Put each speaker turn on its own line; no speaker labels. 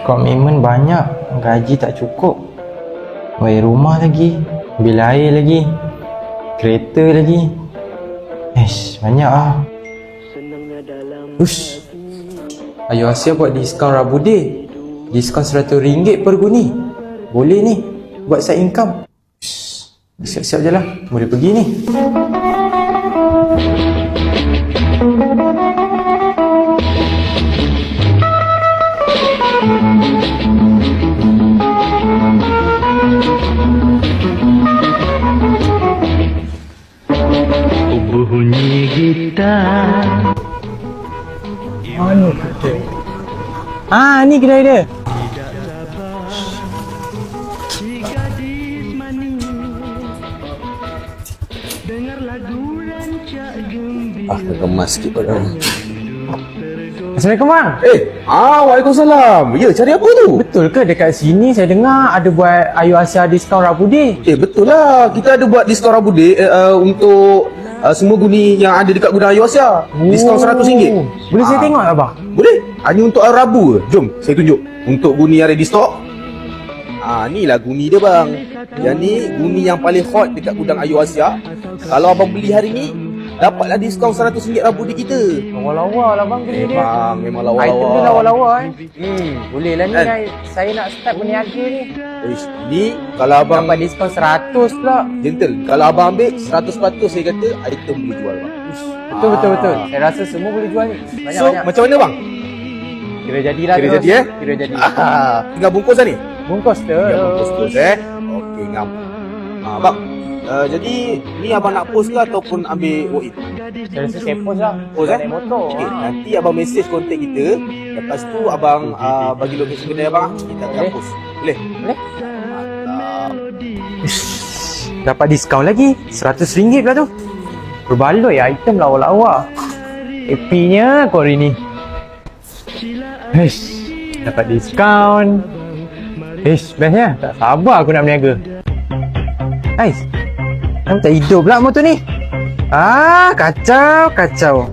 komitmen banyak, gaji tak cukup, bayar rumah lagi, bil air lagi, kereta lagi. Banyak ah. Ush, Ayu Asia buat diskaun Rabu Day. Diskaun RM100 per guni. Boleh ni, buat side income. Siap-siap je lah, boleh pergi ni.
Bunyi gitar.
Mana kedai? Ni kedai dia.
Kemas sikit pada.
Assalamualaikum bang.
Waalaikumsalam. Ya, cari apa tu?
Betul ke dekat sini saya dengar ada buat Ayu Asia diskaun Rabu Day?
Betul lah. Kita ada buat diskaun Rabu Day untuk semua guni yang ada dekat gudang Ayu Asia. Diskaun RM100.
Boleh saya tengok tak bang?
Boleh. Hanya untuk hari Rabu ke? Jom, saya tunjuk. Untuk guni yang ada di stok. Ni lah guni dia bang. Yang ni guni yang paling hot dekat gudang Ayu Asia. Kalau abang beli hari ni, dapatlah diskaun RM100 Rabu Day kita.
Lawa-lawa lah bang gini dia.
Memang lawa-lawa.
Item dia lawa-lawa Boleh lah ni saya nak start berniaga ni.
Ni kalau abang
dapat diskaun 100 pula.
gentle. Kalau abang ambil 100% saya kata item boleh jual bang.
Betul. Saya rasa semua boleh jual ni. Banyak.
Macam mana bang?
Kira jadilah.
Kira jadi
Kira jadi.
Tinggal bungkus lah ni?
Bungkus tu.
Bungkus terus Okey ngam. Bang, jadi ni abang nak post ke ataupun ambil walk-in?
Saya rasa saya post lah.
Post
naik motor.
Okay, nanti abang mesej kontak kita. Lepas tu abang bagi lokasi kedai abang. Kita akan post. Boleh?
Dapat diskaun lagi RM100 pula tu. Berbaloi item lawa-lawa. Happy-nya kau hari ni. Dapat diskaun. Bestnya. Tak sabar aku nak berniaga. Kenapa tak hidup pula motor ni? Kacau.